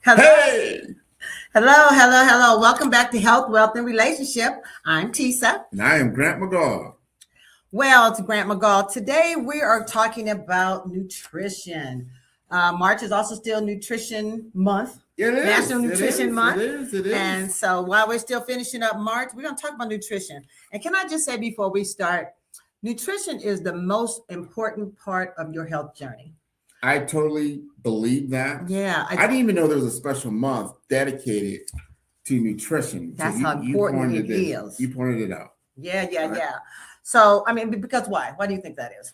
Hello, Hey! hello. Welcome back to Health, Wealth, and Relationship. I'm Tisa. And I am Grant McGaw. Well, it's Grant McGall. Today we are talking about nutrition. March is also still Nutrition Month, It is. National It Nutrition is. It Month. is. It And is. so while we're still finishing up March, we're going to talk about nutrition. And can I just say before we start, nutrition is the most important part of your health journey. I totally believe that. Yeah, I didn't even know there was a special month dedicated to nutrition. that's So how important it is. You pointed it out. Yeah. So, I mean, because why? Why do you think that is?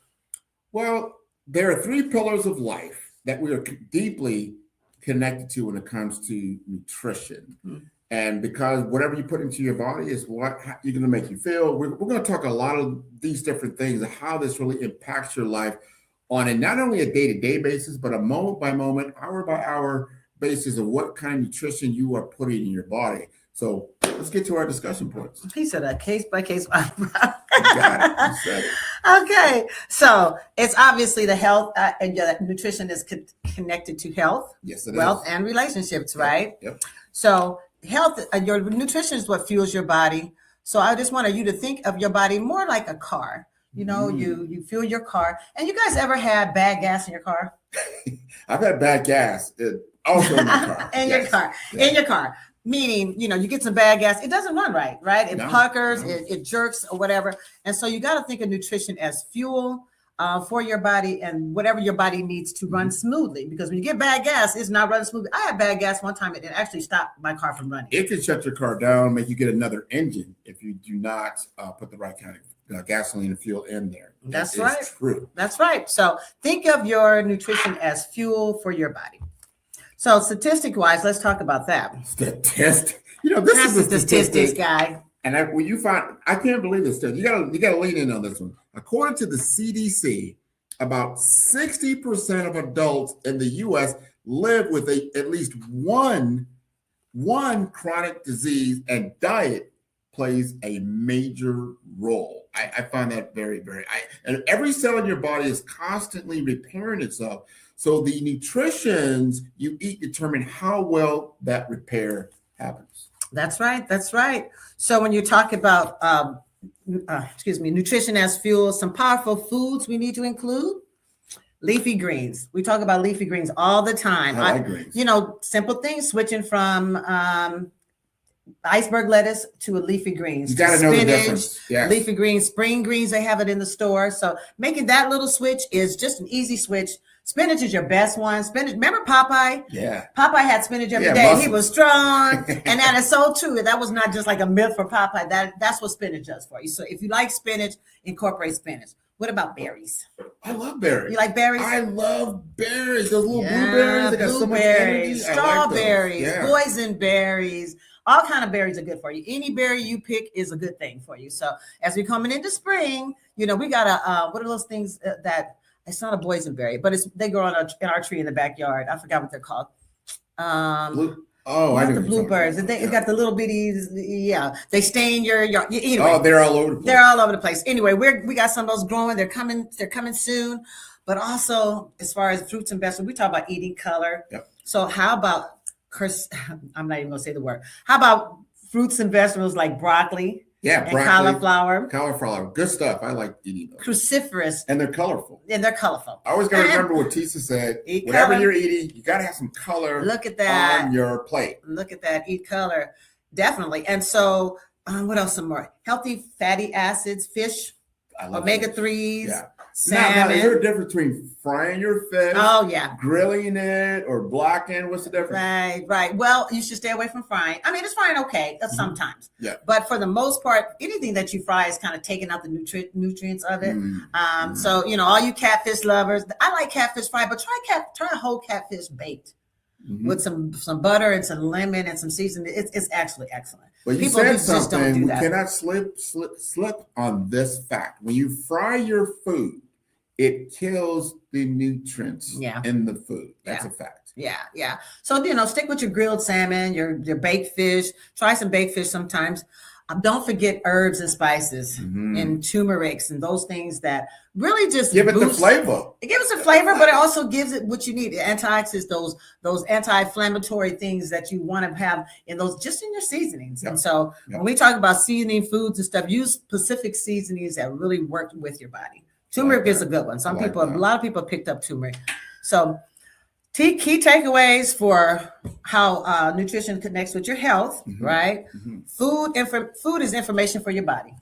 Well, there are three pillars of life that we are deeply connected to when it comes to nutrition. Hmm. And because whatever you put into your body is what you're going to make you feel. We're going to talk a lot of these different things and how this really impacts your life on a not only a day-to-day basis, but a moment by moment, hour by hour basis of what kind of nutrition you are putting in your body. So let's get to our discussion points. He said a case by case. You got it. You said it. Okay, so it's obviously the health and nutrition is connected to health, Yes, it wealth, is. and relationships, right? Yep. So health, your nutrition is what fuels your body. So I just wanted you to think of your body more like a car. You know, you fuel your car. And you guys ever had bad gas in your car? I've had bad gas also in my car. In Yes. your car. Yeah. In your car. Meaning, you get some bad gas, it doesn't run right? It No, puckers, no. it jerks or whatever. And so you got to think of nutrition as fuel for your body and whatever your body needs to run smoothly. Because when you get bad gas, it's not running smoothly. I had bad gas one time, it actually stopped my car from running. It can shut your car down, make you get another engine if you do not put the right kind of gasoline and fuel in there. That's That right. is true. That's right. So think of your nutrition as fuel for your body. So statistic wise, let's talk about that. Statistic. This That's is the a statistics statistic. guy. And when you find, I can't believe this stuff. You gotta lean in on this one. According to the CDC, about 60% of adults in the U.S. live with at least one chronic disease, and diet plays a major role. I find that very, and every cell in your body is constantly repairing itself. So the nutritions you eat determine how well that repair happens. That's right. So when you talk about, nutrition as fuel, some powerful foods we need to include. Leafy greens. We talk about leafy greens all the time. I like greens. Simple things, switching from iceberg lettuce to a leafy greens. You got to know the difference. Yes. Leafy greens, spring greens, they have it in the store. So making that little switch is just an easy switch. Spinach is your best one. Spinach. Remember Popeye? Yeah. Popeye had spinach every day. Muscles. He was strong. And that is so true. That was not just like a myth for Popeye. That's what spinach does for you. So if you like spinach, incorporate spinach. What about berries? I love berries. You like berries? I love berries. Those little blueberries. They got so much energy. Strawberries, boysenberries. All kind of berries are good for you. Any berry you pick is a good thing for you. So as we're coming into spring, we got what are those things that it's not a boysenberry, but they grow in our tree in the backyard. I forgot what they're called. I know the bluebirds. They got the little bitties. Yeah, they stain your yard. Anyway, they're all over the place. They're all over the place. Anyway, we got some of those growing. They're coming soon. But also, as far as fruits and vegetables, we talk about eating color. Yep. So how about I'm not even gonna say the word. How about fruits and vegetables like broccoli? Yeah, and broccoli, cauliflower, good stuff. I like eating those. Cruciferous, and they're colorful. I always got to remember what Tisa said. Whatever color. You're eating, you got to have some color. Look at that on your plate. Look at that. Eat color, definitely. And so, what else? Some more healthy fatty acids, fish, omega-3s. Yeah. Salmon. Now, is there a difference between frying your fish? Oh, yeah. Grilling it or blacking? What's the difference? Right. Well, you should stay away from frying. I mean, it's frying okay sometimes. Yeah. But for the most part, anything that you fry is kind of taking out the nutrients of it. So, all you catfish lovers, I like catfish fried, but try a whole catfish baked with some butter and some lemon and some seasoning. It's actually excellent. But you said something. We cannot slip on this fact. When you fry your food, it kills the nutrients in the food. That's a fact. Yeah. So, stick with your grilled salmon, your baked fish. Try some baked fish sometimes. Don't forget herbs and spices and turmerics and those things that really just give it the flavor. It gives it a flavor, but it also gives it what you need. The antioxidants, those anti-inflammatory things that you want to have in those, just in your seasonings. And so when we talk about seasoning foods and stuff, use specific seasonings that really work with your body. Turmeric is a good one. A lot of people picked up turmeric. So key takeaways for how nutrition connects with your health, right? Food is information for your body.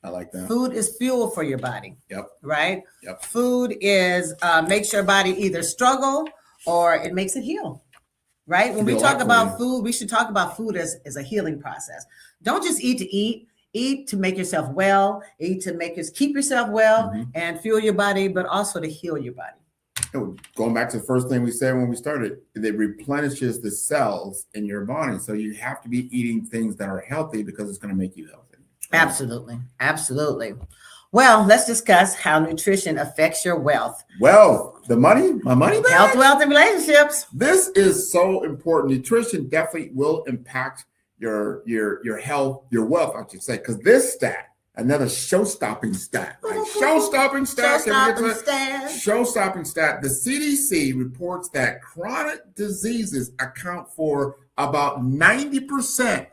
I like that. Food is fuel for your body. Yep. Right? Yep. Food is makes your body either struggle or it makes it heal. Right? When we talk about food, we should talk about food as a healing process. Don't just eat to eat. Eat to make yourself well. Eat to keep yourself well and fuel your body, but also to heal your body. Going back to the first thing we said when we started, it replenishes the cells in your body. So you have to be eating things that are healthy because it's going to make you healthy. Right? Absolutely. Absolutely. Well, let's discuss how nutrition affects your wealth. Wealth, my money back? Health, wealth, and relationships. This is so important. Nutrition definitely will impact your health, your wealth, I should say, because this stat, another show-stopping stat. Right? Show-stopping stat. Show-stopping stat. The CDC reports that chronic diseases account for about 90%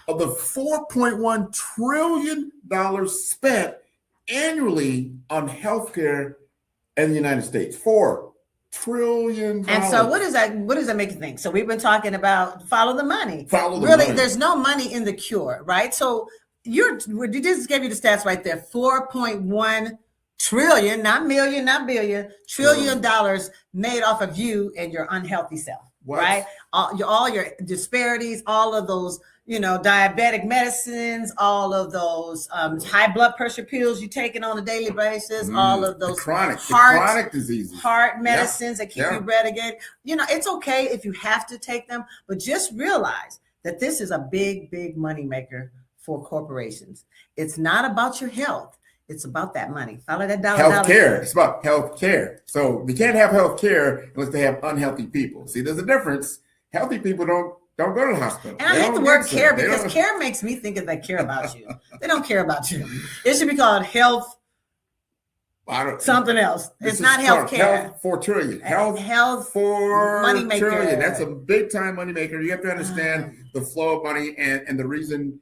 of the $4.1 trillion spent annually on healthcare in the United States. $4 trillion. And so what does that make you think? So we've been talking about follow the money. Money. There's no money in the cure, right? So you just gave you the stats right there. 4.1 trillion, not million, not billion, $1 trillion made off of you and your unhealthy self. What? Right? All your disparities, all of those, diabetic medicines, all of those high blood pressure pills you're taking on a daily basis, all of those chronic diseases, heart medicines that keep you relegated. It's okay if you have to take them, but just realize that this is a big, big money maker for corporations. It's not about your health. It's about that money. Follow that dollar. Healthcare. It's about healthcare. So we can't have healthcare unless they have unhealthy people. See, there's a difference. Healthy people don't go to the hospital. And I hate the word care because care makes me think that they care about you. They don't care about you. It should be called health. Something else. It's not healthcare. Health $4 trillion. Health $4 money maker. Trillion. That's a big time money maker. You have to understand the flow of money and the reason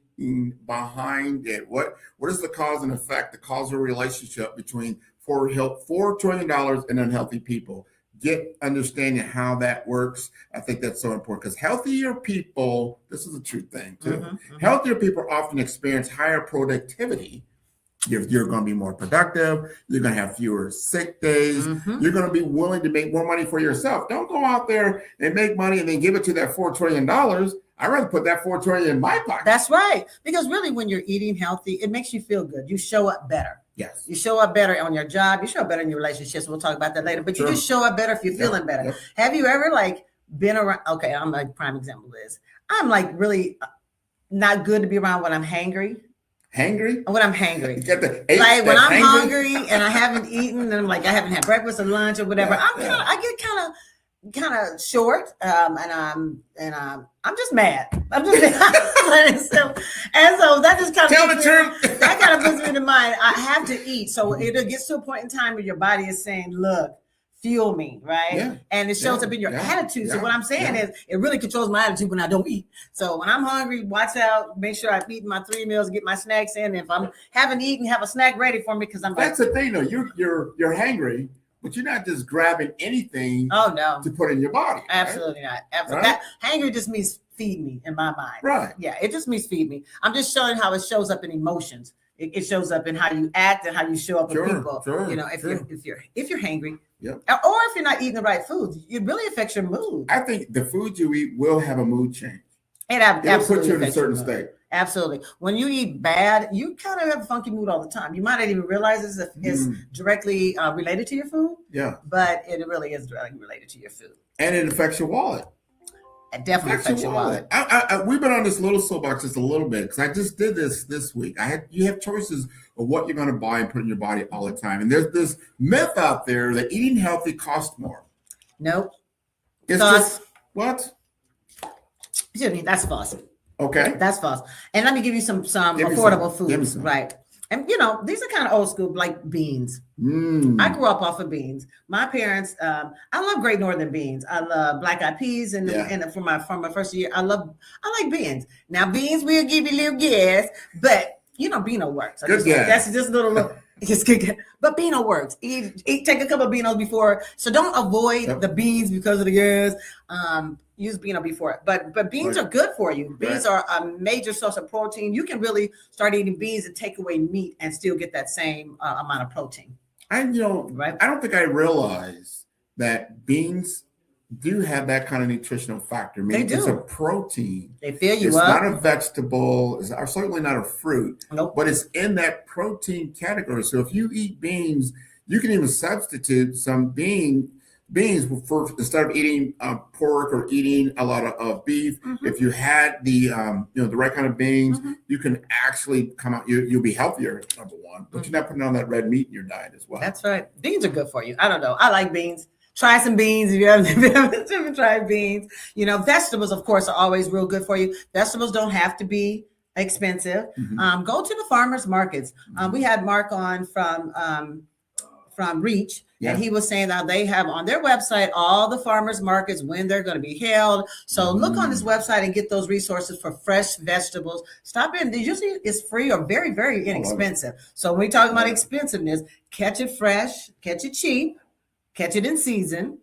behind it. What is the cause and effect, the causal relationship between $4 trillion and unhealthy people? Get understanding how that works. I think that's so important because healthier people, this is a true thing too. Healthier people often experience higher productivity. You're going to be more productive. You're going to have fewer sick days. You're going to be willing to make more money for yourself. Don't go out there and make money and then give it to that $4 trillion. I'd rather put that $4 trillion in my pocket. That's right. Because really, when you're eating healthy, it makes you feel good. You show up better. Yes. You show up better on your job. You show up better in your relationships. We'll talk about that later. But you just show up better if you're feeling better. Have you ever been around? Okay, I'm a prime example is I'm really not good to be around when I'm hangry. Hangry? When I'm hangry. When I'm hungry and I haven't eaten and I'm I haven't had breakfast or lunch or whatever. I get kind of short, and I'm just mad. I'm just and so that just kind of tell the truth. That kind of puts me to mind. I have to eat, so it gets to a point in time where your body is saying, "Look, fuel me," right? Yeah. And it shows up in your attitude. So what I'm saying is, it really controls my attitude when I don't eat. So when I'm hungry, watch out. Make sure I've eaten my 3 meals, get my snacks in. If I'm haven't eaten, have a snack ready for me because I'm. That's the thing, though. You're hangry. But you're not just grabbing anything to put in your body. Absolutely not. Absolutely. Right? Hangry just means feed me in my mind. Right. Yeah, it just means feed me. I'm just showing how it shows up in emotions. It shows up in how you act and how you show up with people. If you're hangry, or if you're not eating the right foods, it really affects your mood. I think the food you eat will have a mood change. It'll put you in a certain state. Absolutely. When you eat bad, you kind of have a funky mood all the time. You might not even realize it's directly related to your food. Yeah. But it really is directly related to your food. And it affects your wallet. It definitely affects your wallet. We've been on this little soapbox just a little bit because I just did this week. You have choices of what you're going to buy and put in your body all the time. And there's this myth out there that eating healthy costs more. Nope. It's just what? Excuse me, that's false. Okay. That's false. And let me give you some Give me affordable some. Give me foods, some. right? And these are kind of old school, like beans. I grew up off of beans. My parents, I love Great Northern beans. I love black eyed peas, and from my first year, I like beans. Now beans will give you a little gas, but Beano works. Good gas. That's just a little. It's good, but Beano works. Take a couple of Beanos before, so don't avoid the beans because of the gas. Use Beano before, but beans are good for you. Beans are a major source of protein. You can really start eating beans and take away meat and still get that same amount of protein. I don't think I realized that beans do have that kind of nutritional factor. I mean, they do. It's a protein. They fill you it's up. It's not a vegetable. It's certainly not a fruit. Nope. But it's in that protein category. So if you eat beans, you can even substitute some beans for instead of eating pork or eating a lot of beef. Mm-hmm. If you had the the right kind of beans, you can actually come out. You'll be healthier. Number one, but you're not putting on that red meat in your diet as well. That's right. Beans are good for you. I don't know. I like beans. Try some beans if you haven't tried beans. Vegetables, of course, are always real good for you. Vegetables don't have to be expensive. Mm-hmm. Go to the farmers markets. We had Mark on from Reach, and he was saying that they have on their website all the farmers markets, when they're going to be held. So look on this website and get those resources for fresh vegetables. Stop in. Usually it's free or very, very inexpensive. So when we talk about expensiveness, catch it fresh, catch it cheap. Catch it in season,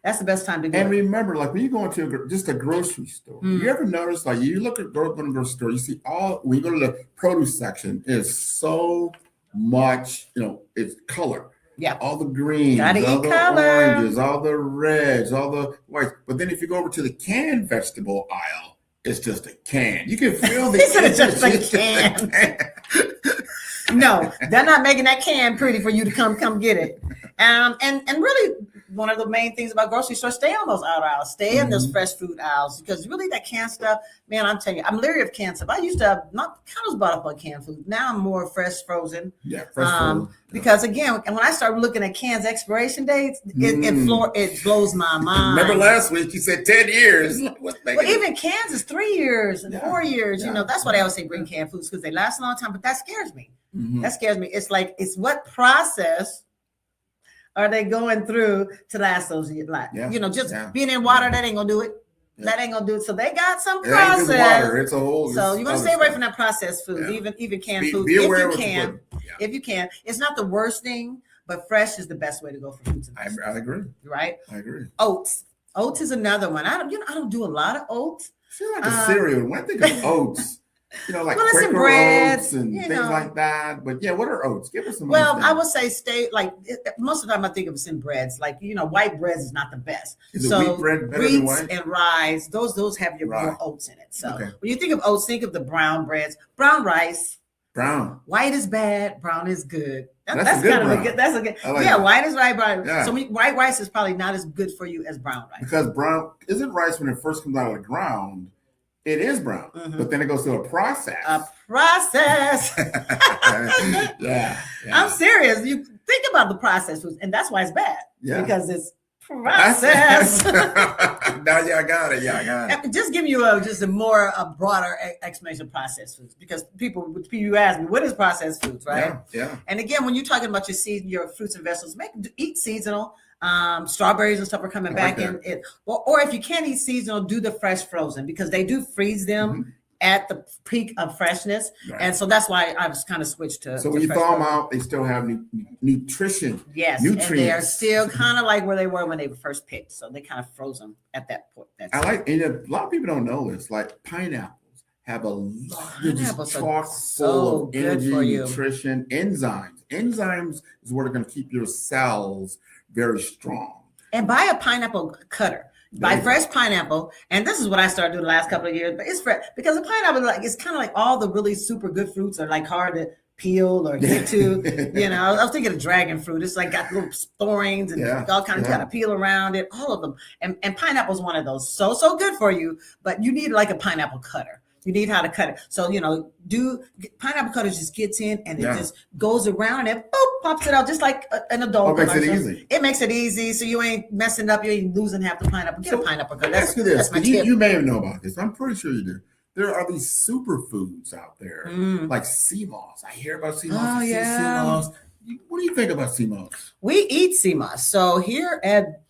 that's the best time to do it. And remember, like when you go into just a grocery store, you ever notice, like you look at go to the grocery store, you see when you go to the produce section, it's so much, it's color. Yeah. All the greens, all the oranges, all the reds, all the whites. But then if you go over to the canned vegetable aisle, it's just a can. You can feel the it's just a can. No, they're not making that can pretty for you to come get it. And really, one of the main things about grocery stores, stay on those outer aisles, stay in those fresh food aisles, because really that canned stuff, man, I'm telling you, I'm leery of canned stuff. I used to have I was bought up on canned food. Now I'm more fresh frozen. Yeah, fresh frozen. Because again, when I started looking at cans expiration dates, it blows my mind. Remember last week you said 10 years. Well, even cans is 3 years and 4 years. That's why they always say bring canned foods, because they last a long time. But that scares me. That scares me. It's what process are they going through to last those years? Being in water, that ain't gonna do it. Yeah. That ain't gonna do it. So they got some process. Water. It's a whole. So you want to stay away from that processed food, even canned food, if you can. If you can, it's not the worst thing, but fresh is the best way to go for fruits and vegetables. I agree. Right? I agree. Oats is another one. I don't do a lot of oats. I feel like a cereal. When I think of oats. Like Quaker breads, oats and things like that. But what are oats? Give us some. Well, I would say most of the time I think of it in breads. White bread is not the best. Is wheat bread better than white? And rye, those have more oats in it. So when you think of oats, think of the brown breads, brown rice. Brown. White is bad, brown is good. That's kind of a good. That's a good. White is right, brown. Yeah. So white rice is probably not as good for you as brown rice. Because brown isn't rice when it first comes out of the ground. It is brown, but then it goes through a process. Yeah. I'm serious. You think about the process foods, and that's why it's bad. Yeah. Because it's process. Now, I got it. Just give you a broader explanation of processed foods, because people ask me, what is processed foods, right? Yeah. And again, when you're talking about your fruits and vegetables, eat seasonal. Strawberries and stuff are coming back in it. Or if you can't eat seasonal, do the fresh frozen, because they do freeze them at the peak of freshness. Right. And so that's why I was kind of switched to. So when you thaw them out, they still have nutrition. Yes. Nutrients. And they are still kind of like where they were when they were first picked. So they kind of froze them at that point. And a lot of people don't know this, like pineapples have a lot of chock full of energy, nutrition, enzymes. Enzymes is what are going to keep your cells very strong. And buy a pineapple cutter. Buy fresh pineapple. And this is what I started doing the last couple of years. But it's fresh, because the pineapple, it's kind of like all the really super good fruits are hard to peel or get to. I was thinking of dragon fruit. It's got little thorns and all kinds of kind of peel around it. All of them. And pineapple is one of those. So good for you. But you need a pineapple cutter. You need how to cut it. So, pineapple cutter just gets in and it just goes around and boop, pops it out just like an adult. Makes it easy. It makes it easy. So you ain't messing up. You ain't losing half the pineapple. Get a pineapple cutter. That's my tip. You may know about this. I'm pretty sure you do. there are these superfoods out there, like sea moss. I hear about sea moss. Oh, yeah. Sea moss. What do you think about sea moss? We eat sea moss. So here at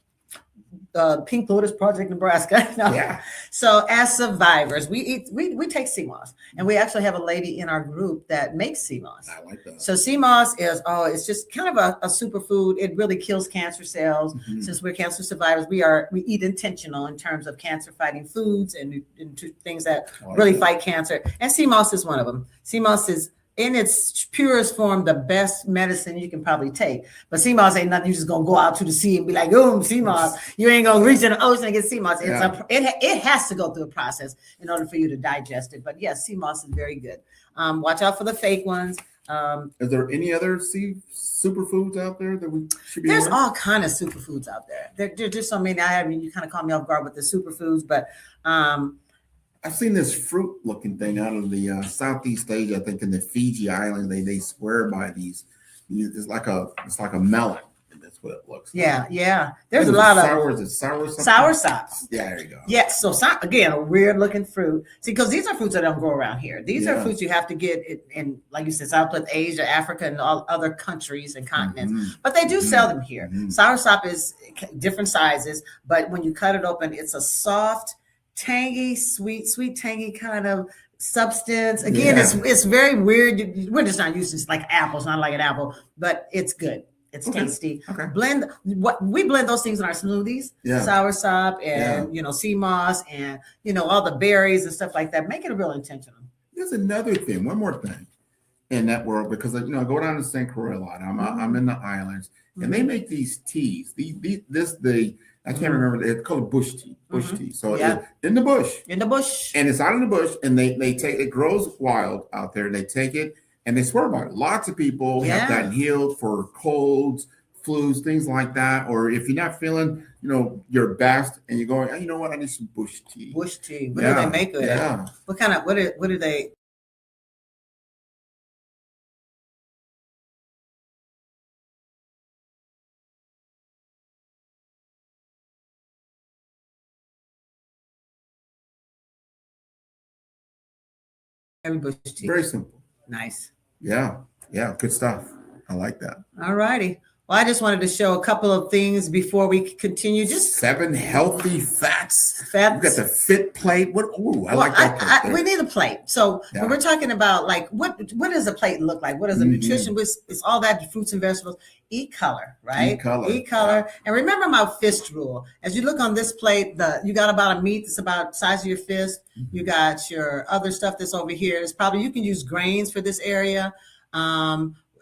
Pink Lotus Project Nebraska. No. Yeah. So as survivors, we take sea moss, and we actually have a lady in our group that makes sea moss. I like that. So sea moss is it's just kind of a superfood. It really kills cancer cells. Since we're cancer survivors, we eat intentional in terms of cancer fighting foods and things that really fight cancer. And sea moss is one of them. Sea moss is, in its purest form, the best medicine you can probably take. But sea moss ain't nothing you just gonna go out to the sea and be like, oh, sea moss. You ain't gonna reach in the ocean and get sea moss. It has to go through a process in order for you to digest it. But yes, sea moss is very good. Watch out for the fake ones. Is there any other sea superfoods out there that we should be There's aware? all kind of superfoods out there. There's just so many. You kind of caught me off guard with the superfoods, but I've seen this fruit-looking thing out of the Southeast Asia. I think in the Fiji Islands, they swear by these. It's like a melon. That's what it looks like. Yeah. There's a lot of sour sops. Yeah, there you go. Yeah. So again, a weird-looking fruit. See, because these are fruits that don't grow around here. These are fruits you have to get in, like you said, Southwest Asia, Africa, and all other countries and continents. But they do sell them here. Sour sop is different sizes, but when you cut it open, it's a soft, tangy, sweet, tangy kind of substance. Again, it's very weird. We're just not used to like apples, not like an apple, but it's good. It's tasty. Okay. We blend those things in our smoothies. Sour sop and sea moss and all the berries and stuff like that. Make it real intentional. There's another thing, one more thing in that world, because I go down to St. Croix a lot. I'm in the islands, and they make these teas. I can't remember. It's called bush tea. Tea. So in the bush. And it's out in the bush, and they take it grows wild out there. They take it and they swear by it. Lots of people have gotten healed for colds, flus, things like that. Or if you're not feeling, your best, and you're going, you know what? I need some bush tea. Bush tea. What do they make with it? What kind of what do they? Bush tea. Very simple. Nice. Yeah. Good stuff. I like that. All righty. Well, I just wanted to show a couple of things before we continue. Just 7 healthy fats. You got the fit plate. I like that plate. We need a plate. So when we're talking about like what does a plate look like? What is the nutrition? It's all that fruits and vegetables. Eat color, right? Eat color. And remember my fist rule. As you look on this plate, you got about a meat that's about the size of your fist. You got your other stuff that's over here. It's probably, you can use grains for this area.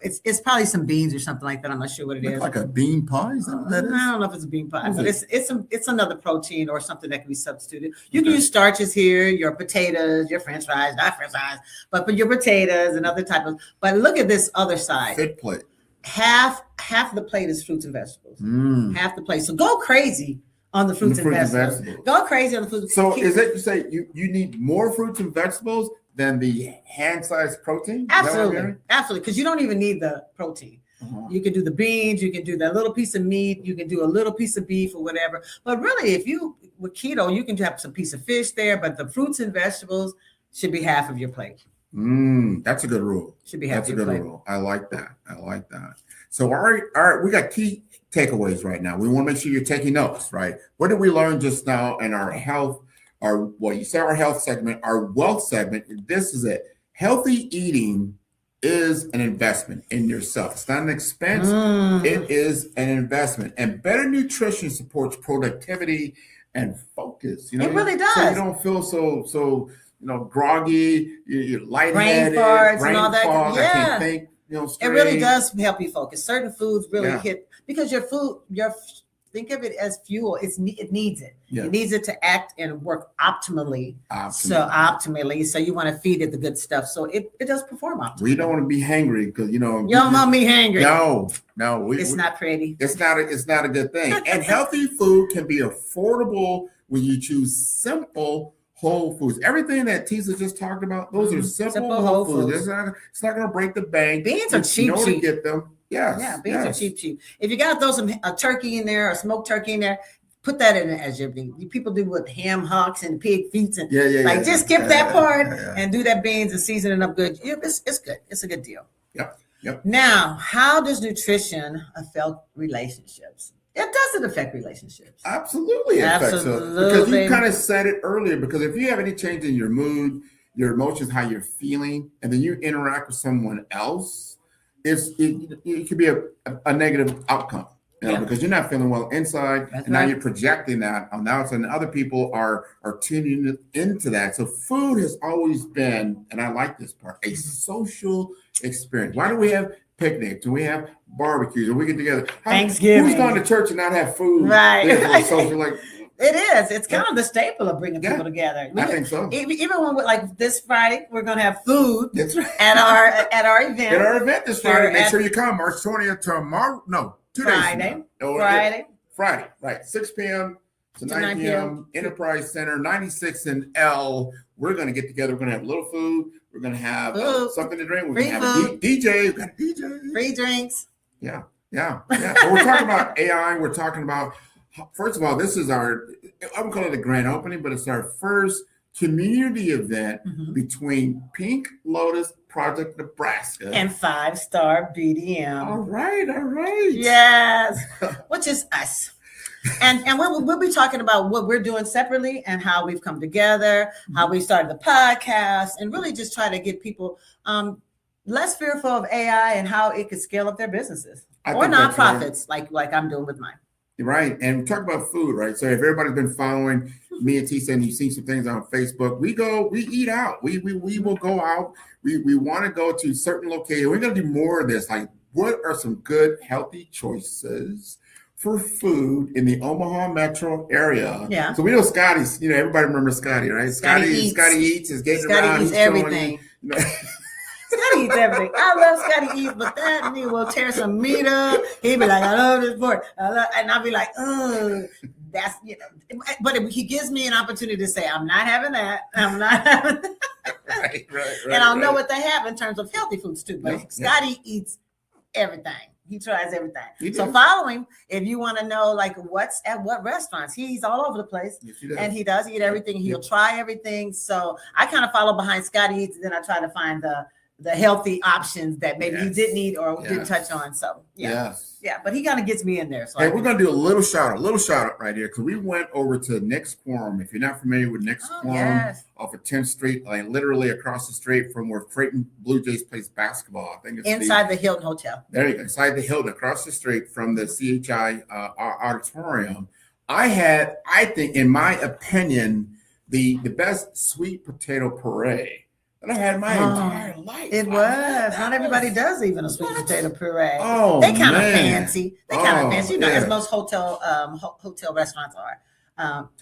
It's probably some beans or something like that. I'm not sure what it is. Like a bean pie? Is that what that is? I don't know if it's a bean pie, but it's another protein or something that can be substituted. You can use starches here, your potatoes, your French fries, not French fries, but for your potatoes and other type of. But look at this other side. Fit plate. Half the plate is fruits and vegetables. Half the plate. So go crazy on the fruits and vegetables. Go crazy on the fruits. So is it you say you need more fruits and vegetables than the hand-sized protein? Absolutely. Because you don't even need the protein. You can do the beans, you can do that little piece of meat, you can do a little piece of beef or whatever. But really, if you with keto, you can have some piece of fish there, but the fruits and vegetables should be half of your plate. That's a good rule. Should be half of your plate. Rule. I like that. So all right, we got key takeaways right now. We want to make sure you're taking notes, right? What did we learn just now in our health? You said our health segment, our wealth segment. This is it. Healthy eating is an investment in yourself. It's not an expense. It is an investment. And better nutrition supports productivity and focus. It really does. So you don't feel so groggy, you're lightheaded, brain farts and all that. Fog, I can't think, straight. It really does help you focus. Certain foods really hit, because your food, think of it as fuel. It needs it. Yeah. It needs it to act and work optimally. So you want to feed it the good stuff. So it does perform optimally. We don't want to be hangry because you don't want me hangry. No, it's not pretty. It's not a good thing. And healthy food can be affordable when you choose simple whole foods. Everything that Tisa just talked about, those are simple whole foods. It's not going to break the bank. Beans are cheap. To get them. Yes. Yeah, beans are cheap. If you got to throw some turkey in there or smoked turkey in there, put that in as your bean. People do with ham hocks and pig feet and just skip yeah, that part and do that beans and season it up good. It's good. It's a good deal. Yep. Now, how does nutrition affect relationships? It doesn't affect relationships. Absolutely affects us. Because you kind of said it earlier, because if you have any change in your mood, your emotions, how you're feeling, and then you interact with someone else, it could be a negative outcome. Because you're not feeling well inside, now you're projecting that on the outside, and other people are tuning into that. So food has always been, and I like this part, a social experience. Why do we have picnics? Do we have barbecues? And we get together? Thanksgiving. Who's going to church and not have food? Right. Social, like, it is. It's kind of the staple of bringing people together. I think so. Even when like this Friday, we're going to have food. That's right. at our event. At our event this Friday. Make sure you come. March 20th tomorrow. No. 2 days Friday, right. 6 p.m. to 9 p.m. Enterprise Center, 96 and L. We're going to get together. We're going to have a little food. We're going to have something to drink. We're going to have a DJ. We've got a DJ. Free drinks. Yeah. But we're talking about AI. We're talking about, first of all, this is I would call it a grand opening, but it's our first community event between Pink Lotus Project Nebraska and 5-Star BDM. All right. Yes, which is us. And we'll be talking about what we're doing separately and how we've come together, how we started the podcast, and really just try to get people less fearful of AI and how it could scale up their businesses or nonprofits, like I'm doing with mine. Right. And we talk about food, right? So if everybody's been following me and Tisa and you've seen some things on Facebook, we eat out. We will go out. We want to go to certain locations. We're going to do more of this. Like, what are some good, healthy choices for food in the Omaha metro area? Yeah. So we know Scotty's, everybody remembers Scotty, right? Scotty eats is getting around. Scotty eats everything. Scotty eats everything. I love Scotty eats, but that nigga will tear some meat up. He'd be like, I love this pork. And I'll be like, oh, that's, but he gives me an opportunity to say, I'm not having that. I'm not having that. Right. And I'll know what they have in terms of healthy foods too. But Scotty eats everything. He tries everything. So follow him if you want to know like what's at what restaurants. He's all over the place. Yes, he does. And he does eat everything. He'll try everything. So I kind of follow behind Scotty Eats, and then I try to find the healthy options that maybe he didn't eat or didn't touch on. So but he kind of gets me in there. So hey, we're gonna do a little shout out right here, because we went over to Nick's Quorum. If you're not familiar with Nick's Quorum, off of 10th Street, like literally across the street from where Creighton Blue Jays plays basketball. I think it's inside the Hilton Hotel. There you go, inside the Hilton, across the street from the CHI auditorium. I think, in my opinion, the best sweet potato puree that I had my entire life. It was. Not everybody does even a sweet potato puree. Oh, they kind of fancy. As most hotel restaurants are.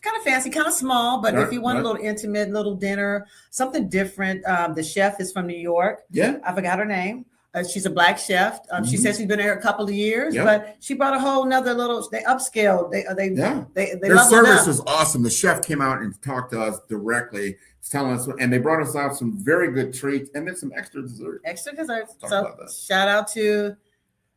Kind of fancy, kind of small, but if you want a little intimate, little dinner, something different. The chef is from New York. Yeah. I forgot her name. She's a black chef. She says she's been there a couple of years, but she brought a whole nother they upscaled. Their service was awesome. The chef came out and talked to us directly, telling us, and they brought us out some very good treats and then some extra desserts. So shout out to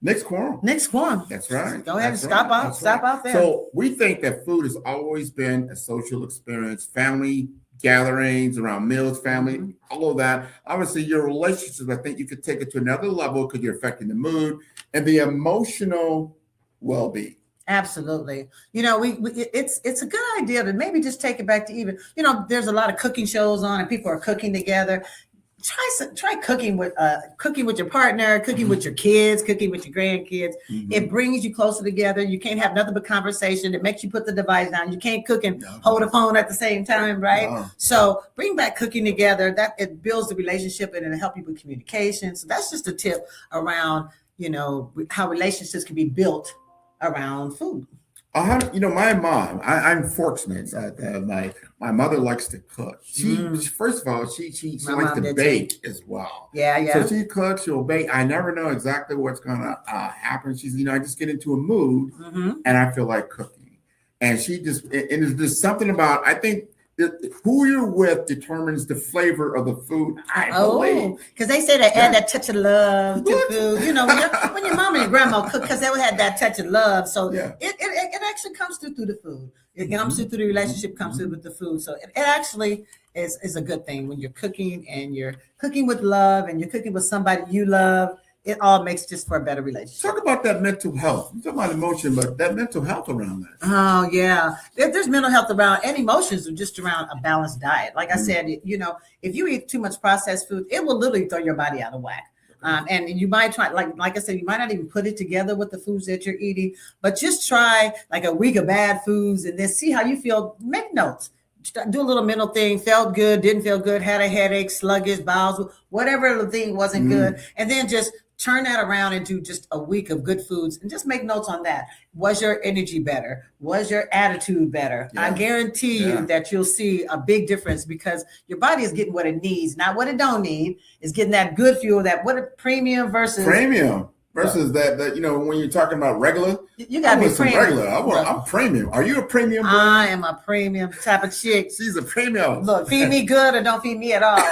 Nick's Quorum. That's right. Go ahead and stop out there. So we think that food has always been a social experience, family gatherings, around meals, family, all of that. Obviously, your relationships, I think you could take it to another level because you're affecting the mood and the emotional well-being. Absolutely. It's a good idea to maybe just take it back to even, there's a lot of cooking shows on and people are cooking together. Try cooking with your partner, cooking with your kids, cooking with your grandkids. It brings you closer together. You can't have nothing but conversation. It makes you put the device down. You can't cook and hold a phone at the same time, right? No. So bring back cooking together. That it builds the relationship and it'll help you with communication. So that's just a tip around, how relationships can be built around food. My mom, I'm fortunate that my mother likes to cook. First of all, she likes to bake as well. Yeah. So she cooks, she'll bake. I never know exactly what's gonna happen. She's, I just get into a mood and I feel like cooking. And and there's something about, I think, who you're with determines the flavor of the food. Because they say they add that touch of love to food. When your mom and your grandma cook, because they would have that touch of love. So it connection comes through the food. It comes through the relationship, comes through with the food. So it actually is a good thing when you're cooking and you're cooking with love and you're cooking with somebody you love. It all makes just for a better relationship. Talk about that mental health. You talk about emotion, but that mental health around that. Oh yeah, there's mental health around, and emotions are just around a balanced diet. Like I said, if you eat too much processed food, it will literally throw your body out of whack. And you might try, like I said, you might not even put it together with the foods that you're eating, but just try like a week of bad foods and then see how you feel. Make notes. Do a little mental thing. Felt good, didn't feel good, had a headache, sluggish, bowels, whatever the thing wasn't good, and then just turn that around and do just a week of good foods and just make notes on that. Was your energy better? Was your attitude better? Yeah. I guarantee you that you'll see a big difference because your body is getting what it needs, not what it don't need. It's getting that good fuel, that what a premium versus that when you're talking about regular, you gotta be premium. Regular. I'm premium. Are you a premium? I am a premium type of chick. She's a premium. Look, feed me good or don't feed me at all.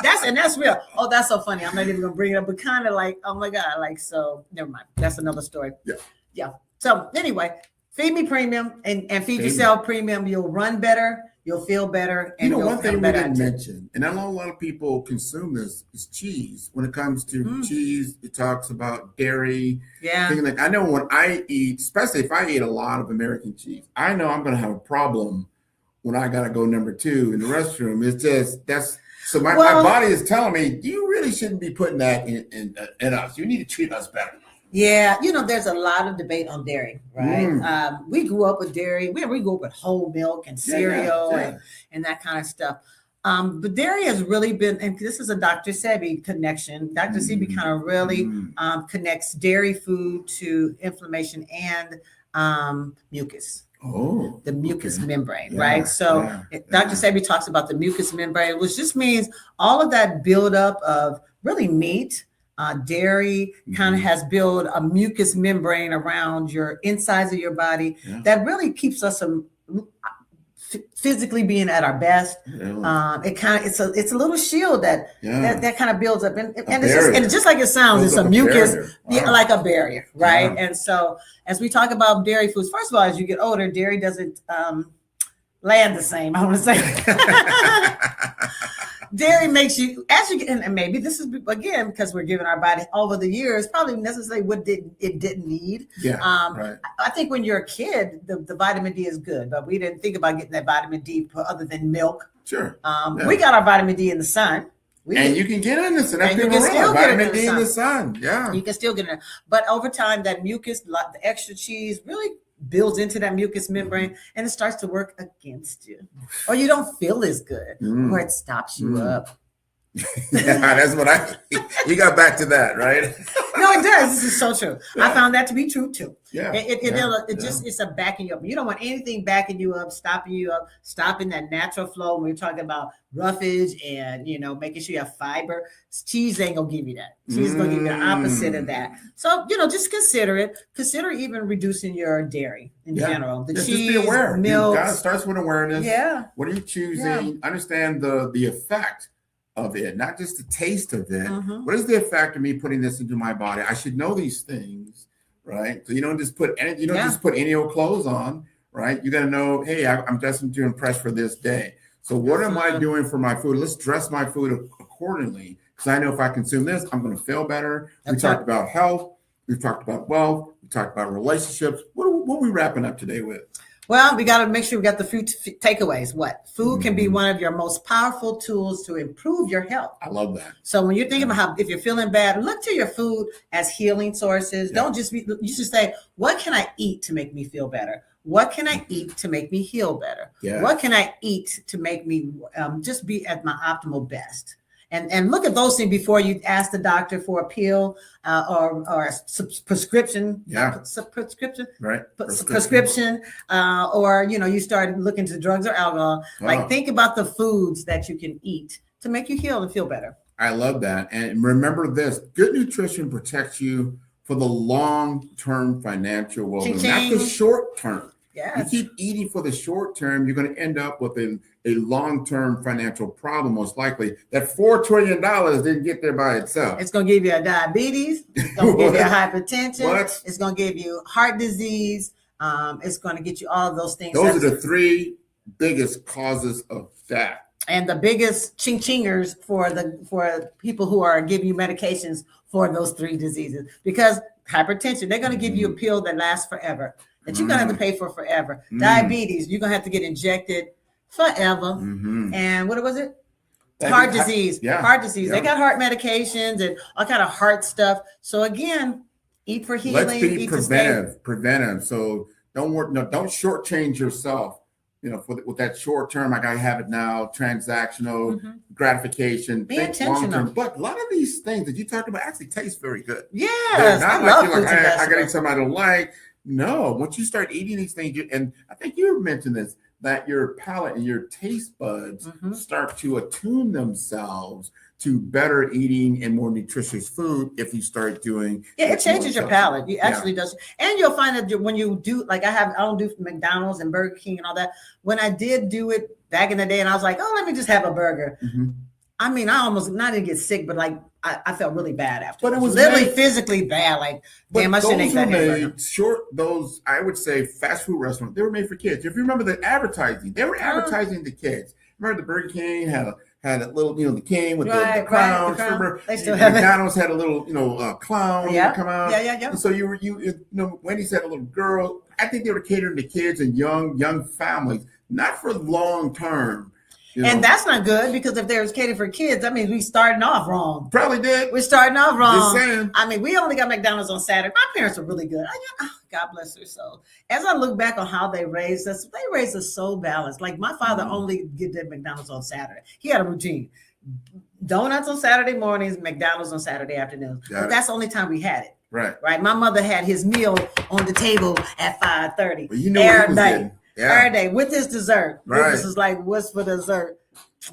That's real. Oh, that's so funny. I'm not even gonna bring it up, but kind of like, oh my God, like, so never mind. That's another story. Yeah. So anyway, feed me premium and feed yourself premium. You'll run better, you'll feel better, and one thing we didn't mention, and I know a lot of people consume this, is cheese. When it comes to cheese, it talks about dairy. Yeah. I know when I eat, especially if I eat a lot of American cheese, I know I'm gonna have a problem when I gotta go number 2 in the restroom. It's just so my body is telling me, you really shouldn't be putting that in us. You need to treat us better. Yeah, there's a lot of debate on dairy, right? We grew up with dairy. We grew up with whole milk and cereal and that kind of stuff. But dairy has really been, and this is a Dr. Sebi connection. Dr. Sebi kind of really connects dairy food to inflammation and mucus. Oh, the mucous membrane, right? So Dr. Sebi talks about the mucous membrane, which just means all of that buildup of really meat, dairy kind of has built a mucous membrane around your insides of your body that really keeps us physically being at our best. It's a little shield that kind of builds up, and it's just like it sounds. It's a mucus, like a barrier, right? And so as we talk about dairy foods, first of all, as you get older, dairy doesn't land the same. I want to say. Dairy makes you, as you get, and maybe this is again because we're giving our body over the years probably necessarily what it didn't need. I think when you're a kid, the vitamin D is good, but we didn't think about getting that vitamin D other than milk. Sure. We got our vitamin D in the sun. You can get in the sun. You can still get vitamin D in the sun. Yeah. You can still get in it. But over time, that mucus, like the extra cheese, really builds into that mucous membrane and it starts to work against you, or you don't feel as good, or it stops you up. That's what you got back to that, right? No, it does. This is so true. I found that to be true too. It's a backing you up. You don't want anything backing you up, stopping that natural flow. When we're talking about roughage and making sure you have fiber, cheese ain't gonna give you that. Cheese is gonna give you the opposite of that. So just consider it. Consider even reducing your dairy in general. The cheese, just be aware. Milk. It starts with awareness. Yeah. What are you choosing? Yeah. Understand the effect of it, not just the taste of it. What is the effect of me putting this into my body? I should know these things, right? So you don't just put any old clothes on, right? You got to know, hey, I'm destined to impress for this day. So what am I doing for my food? Let's dress my food accordingly, because I know if I consume this, I'm going to feel better. We talked about health. We've talked about wealth. We talked about relationships. What are we wrapping up today with? Well, we got to make sure we got the food takeaways. Food can be one of your most powerful tools to improve your health. I love that. So when you're thinking about if you're feeling bad, look to your food as healing sources. Don't just you should say, what can I eat to make me feel better? What can I eat to make me heal better? What can I eat to make me just be at my optimal best? And look at those things before you ask the doctor for a pill or a prescription. Prescription. Right. Prescription. Or you start looking to drugs or alcohol. Like think about the foods that you can eat to make you heal and feel better. I love that. And remember this: good nutrition protects you for the long-term financial well-being, not the short-term. Yes. You keep eating for the short term, you're going to end up with a long-term financial problem, most likely. That $4 trillion didn't get there by itself. It's going to give you a diabetes. It's going to give you a hypertension. What? It's going to give you heart disease. It's going to get you all of those things. Those are the 3 biggest causes of death. And the biggest ching-chingers for people who are giving you medications for those 3 diseases. Because hypertension, they're going to give you a pill that lasts forever, that you're going to have to pay for forever. Diabetes, you're going to have to get injected forever. And what was it? Heart disease. Heart disease. They got heart medications and all kind of heart stuff. So again, eat for healing. Let's be preventive. So don't work. No, don't shortchange yourself. With that short term, I gotta have it now. Transactional gratification. Be intentional. But a lot of these things that you talked about actually taste very good. Yes, not I love like I gotta eat something I don't like. No, once you start eating these things, and I think you mentioned this, that your palate and your taste buds start to attune themselves to better eating and more nutritious food if you start doing. It changes your palate. You actually does. And you'll find that when you do, like I don't do McDonald's and Burger King and all that. When I did do it back in the day and I was like, oh, let me just have a burger. I mean, I almost not to get sick, but like I felt really bad after. But it was literally physically bad. Like, damn, I shouldn't eat that hamburger. Those, I would say, fast food restaurants, they were made for kids. If you remember the advertising, they were advertising the kids. Remember the Burger King had a little, the king with the clown. Remember, they still have McDonald's had a little, clown come out. Yeah. And so Wendy's had a little girl. I think they were catering to kids and young families, not for long term. And that's not good, because if there's catering for kids, that means we starting off wrong. Probably did. We're starting off wrong. Just saying. I mean, we only got McDonald's on Saturday. My parents were really good. God bless their soul. As I look back on how they raised us so balanced. Like my father only did McDonald's on Saturday. He had a routine. Donuts on Saturday mornings, McDonald's on Saturday afternoons. But that's the only time we had it. Right. My mother had his meal on the table at 5:30. Well, you know every day. Every day with his dessert. Right. This is like, what's for dessert?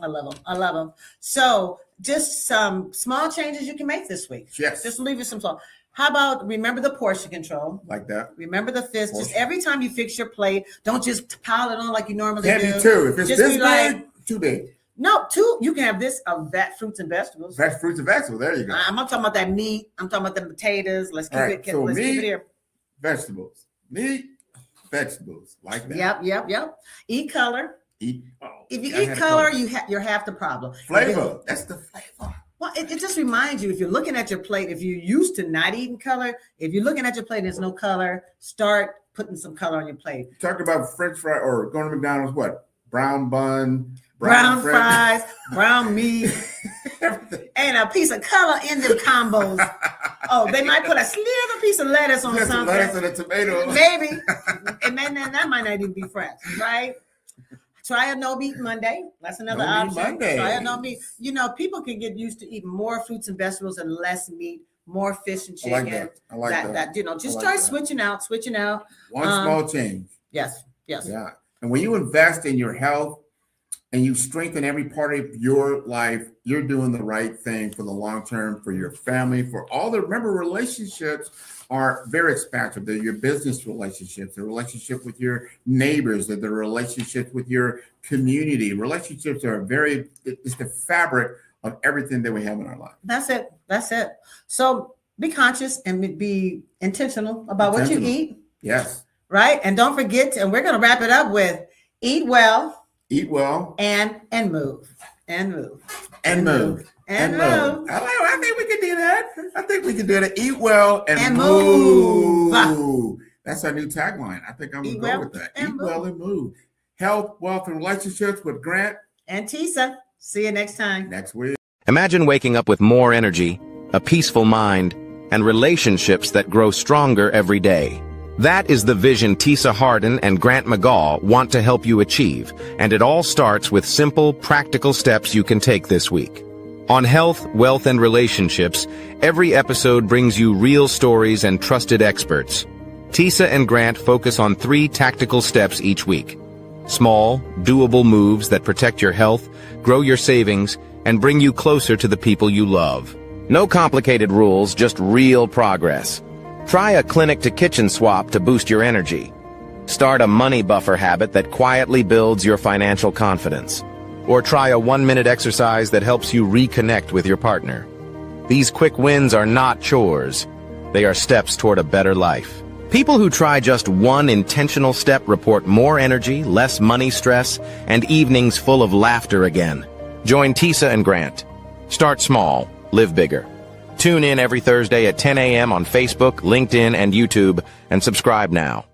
I love them. So just some small changes you can make this week. Yes. Just leave it some small. How about remember the portion control? Like that. Remember the fist. Just every time you fix your plate, don't just pile it on like you normally Can't do. be 2. If it's just this big, too big. No, 2. You can have this of fruits and vegetables. Fruits and vegetables. There you go. I'm not talking about that meat. I'm talking about the potatoes. Let's keep it. So let's keep it here. Vegetables. Meat, vegetables. Like that. Yep. Eat color. If you eat color, you're half the problem. Flavor. That's the flavor. Well, it just reminds you, if you're looking at your plate, if you're used to not eating color, if you're looking at your plate and there's no color, start putting some color on your plate. Talk about French fry or going to McDonald's, what? Brown bun, brown fries, brown meat, and a piece of color in the combos. Oh, they might put a little piece of lettuce on something. Lettuce and a tomato. Maybe. And then that might not even be fresh, right? Try a no meat Monday. That's another option. Try a no meat. People can get used to eating more fruits and vegetables and less meat, more fish and chicken. I like that. Just try switching out. One small change. Yes. Yeah. And when you invest in your health and you strengthen every part of your life, you're doing the right thing for the long term, for your family, for all remember, relationships are very expansive. They're your business relationships, the relationship with your neighbors, the relationship with your community. Relationships are it's the fabric of everything that we have in our life. That's it. So be conscious and be intentional about what you eat. Yes. Right. And don't forget, and we're going to wrap it up with eat well, and move. I think we can do that. Eat well and move. That's our new tagline. I think I'm going to go with that. Eat well and move. Health, wealth, and relationships with Grant and Tisa. See you next time. Next week. Imagine waking up with more energy, a peaceful mind, and relationships that grow stronger every day. That is the vision Tisa Harden and Grant McGaw want to help you achieve, and it all starts with simple, practical steps you can take this week. On health, wealth, and relationships, every episode brings you real stories and trusted experts. Tisa and Grant focus on 3 tactical steps each week. Small, doable moves that protect your health, grow your savings, and bring you closer to the people you love. No complicated rules, just real progress. Try a clinic-to-kitchen swap to boost your energy. Start a money buffer habit that quietly builds your financial confidence. Or try a 1-minute exercise that helps you reconnect with your partner. These quick wins are not chores. They are steps toward a better life. People who try just one intentional step report more energy, less money stress, and evenings full of laughter again. Join Tisa and Grant. Start small, live bigger. Tune in every Thursday at 10 a.m. on Facebook, LinkedIn, and YouTube, and subscribe now.